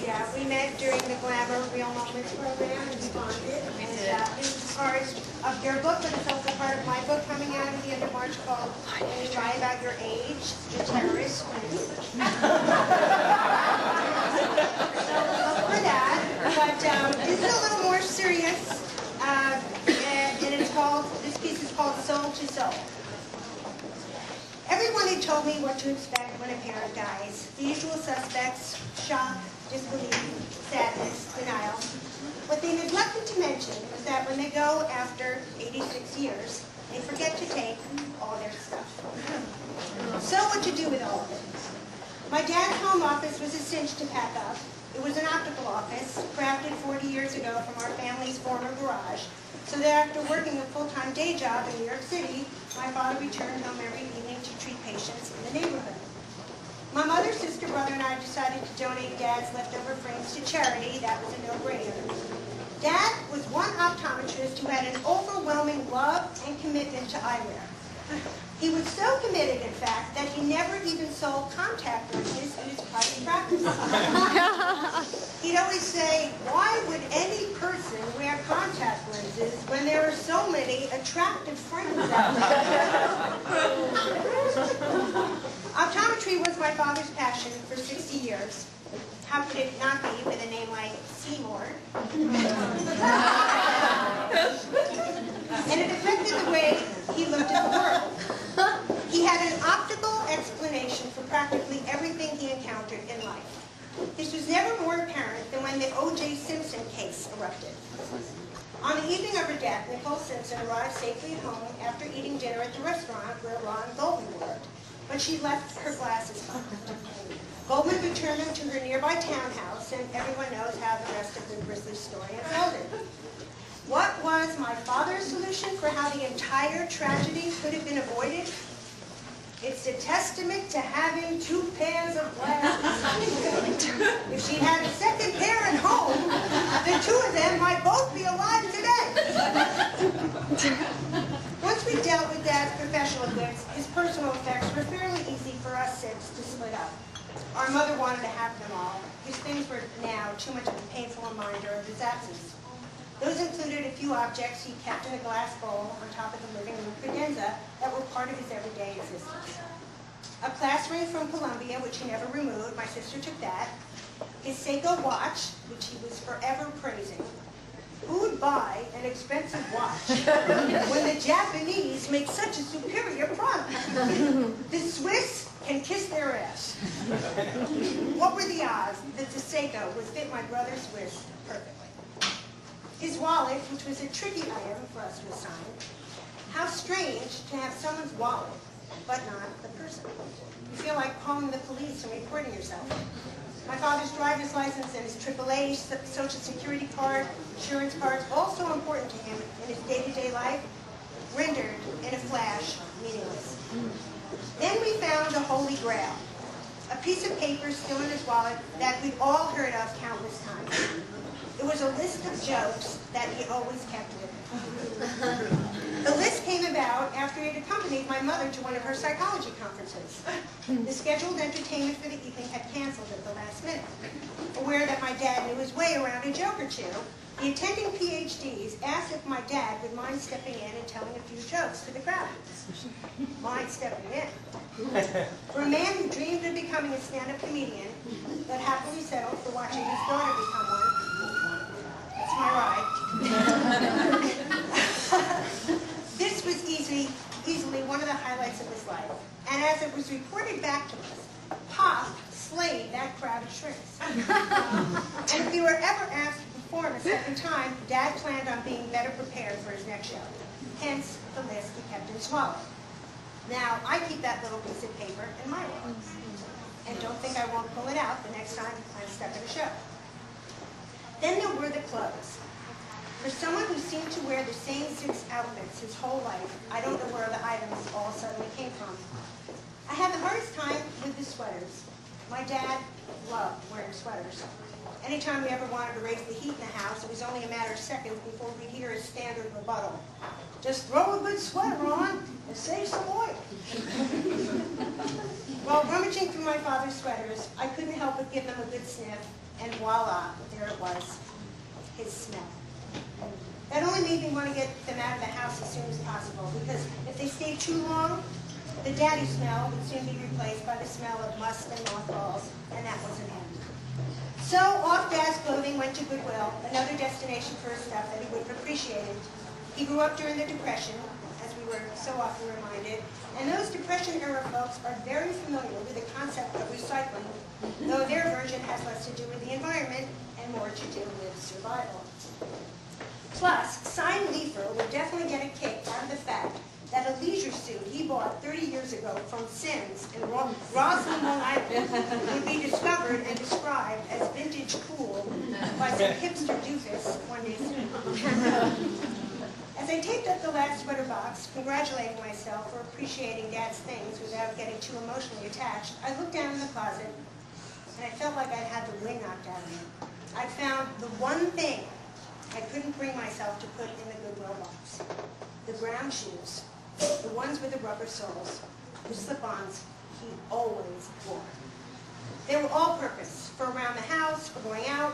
Yeah, we met during the Glamour Real Moments program and responded. And this is part of your book, but it's also part of my book coming out at the end of March called When You Lie About Your Age, The Terrorist Wins. So look for that. But this is a little more serious, and it's called, this piece is called Soul to Soul. Everyone had told me what to expect when a parent dies. The usual suspects: shock, disbelief, sadness, denial. What they neglected to mention was that when they go after 86 years, they forget to take all their stuff. So what to do with all of it? My dad's home office was a cinch to pack up. It was an optical office, crafted 40 years ago from our family's former garage, so that after working a full-time day job in New York City, my father returned home every evening to treat patients in the neighborhood. My mother, sister, brother, and I decided to donate Dad's leftover frames to charity. That was a no-brainer. Dad was one optometrist who had an overwhelming love and commitment to eyewear. He was so committed, in fact, that he never even sold contact lenses in his private practice. He'd always say, "Why would any person wear contact lenses when there are so many attractive frames out there?" Optometry was my father's passion for 60 years. How could it not be with a name like Seymour? And it affected the way he looked at the world. He had an optical explanation for practically everything he encountered in life. This was never more apparent than when the O.J. Simpson case erupted. On the evening of her death, Nicole Simpson arrived safely at home after eating dinner at the restaurant where Ron Goldman worked, but she left her glasses behind. Goldman returned them to her nearby townhouse, and everyone knows how the rest of the grisly story unfolded. What was my father's solution for how the entire tragedy could have been avoided? It's a testament to having two pairs of glasses. If she had a second pair at home, the two of them might both be alive today. Once we dealt with Dad's professional goods, his personal effects were fairly easy for us six to split up. Our mother wanted to have them all. His things were now too much of a painful reminder of his absence. Those included a few objects he kept in a glass bowl on top of the living room credenza that were part of his everyday existence. A class ring from Columbia, which he never removed, my sister took that. His Seiko watch, which he was forever praising. Who would buy an expensive watch when the Japanese make such a superior product? The Swiss can kiss their ass. What were the odds that the Seiko would fit my brother's wrist perfectly? His wallet, which was a tricky item for us to assign. How strange to have someone's wallet, but not the person. You feel like calling the police and reporting yourself. My father's driver's license and his AAA Social Security card, insurance cards, all so important to him in his day-to-day life, rendered in a flash meaningless. Then we found a holy grail, a piece of paper still in his wallet that we'd all heard of countless times. It was a list of jokes that he always kept with him. The list came about after he had accompanied my mother to one of her psychology conferences. The scheduled entertainment for the evening had canceled at the last minute. Aware that my dad knew his way around a joke or two, the attending PhDs asked if my dad would mind stepping in and telling a few jokes to the crowd. Mind stepping in. For a man who dreamed of becoming a stand-up comedian, but happily settled for watching his daughter become one, that's my ride. This was easily one of the highlights of his life. And as it was reported back to us, Pop slayed that crowd of shrinks. And if he were ever asked to perform a second time, Dad planned on being better prepared for his next show. Hence, the list he kept in his wallet. Now, I keep that little piece of paper in my wallet. And don't think I won't pull it out the next time I'm stuck at a show. Then there were the clothes. For someone who seemed to wear the same 6 outfits his whole life, I don't know where the items all suddenly came from. I had the hardest time with the sweaters. My dad loved wearing sweaters. Anytime we ever wanted to raise the heat in the house, it was only a matter of seconds before we'd hear his standard rebuttal. Just throw a good sweater on and save some oil. While rummaging through my father's sweaters, I couldn't help but give them a good sniff and voila, there it was, his smell. That only made me want to get them out of the house as soon as possible, because if they stayed too long, the daddy smell would soon be replaced by the smell of must and mothballs, and that wasn't him. So off Dad's clothing went to Goodwill, another destination for his stuff that he would have appreciated. He grew up during the Depression, as we were so often reminded, and those Depression-era folks are very familiar with the concept of recycling, though their version has less to do with the environment and more to do with survival. Plus, Cy Leifer would definitely get a kick out of the fact that a leisure suit he bought 30 years ago from Sims in Roslyn, Long Island would be discovered and described as vintage cool by some hipster doofus one day soon. As I taped up the last sweater box, congratulating myself for appreciating Dad's things without getting too emotionally attached, I looked down in the closet and I felt like I'd had the wind knocked out of me. I found the one thing I couldn't bring myself to put in the Goodwill box. The brown shoes, the ones with the rubber soles, the slip-ons he always wore. They were all-purpose, for around the house, for going out,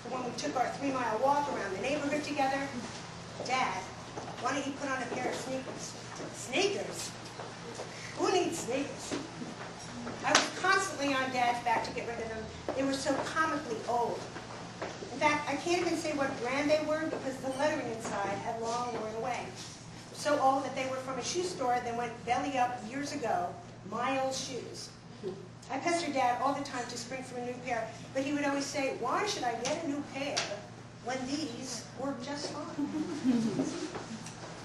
for when we took our 3-mile walk around the neighborhood together. Dad, why don't you put on a pair of sneakers? Sneakers? Who needs sneakers? I was constantly on Dad's back to get rid of them. They were so comically old. In fact, I can't even say what brand they were because the lettering inside had long worn away. So old that they were from a shoe store that went belly up years ago, Miles Shoes. I pestered Dad all the time to spring for a new pair, but he would always say, why should I get a new pair when these work just fine?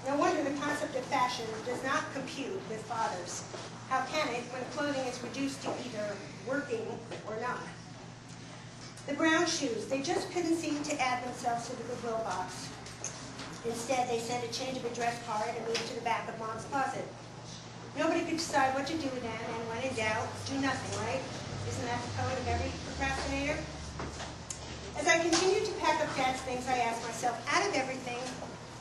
No wonder the concept of fashion does not compute with fathers. How can it when clothing is reduced to either working or not? The brown shoes, they just couldn't seem to add themselves to the Goodwill box. Instead, they sent a change of address card and moved to the back of Mom's closet. Nobody could decide what to do with them, and when in doubt, do nothing, right? Isn't that the code of every procrastinator? As I continued to pack up Dad's things, I asked myself, out of everything,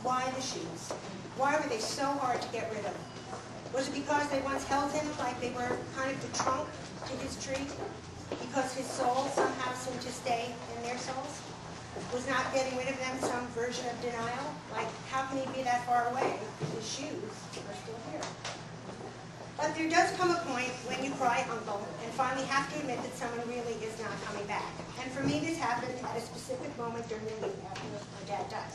why the shoes? Why were they so hard to get rid of? Was it because they once held him like they were kind of the trunk to his tree? Because his soul somehow seemed to stay in their souls? Was not getting rid of them some version of denial? Like, how can he be that far away? His shoes are still here. But there does come a point when you cry uncle and finally have to admit that someone really is not coming back. And for me, this happened at a specific moment during the week after my dad died.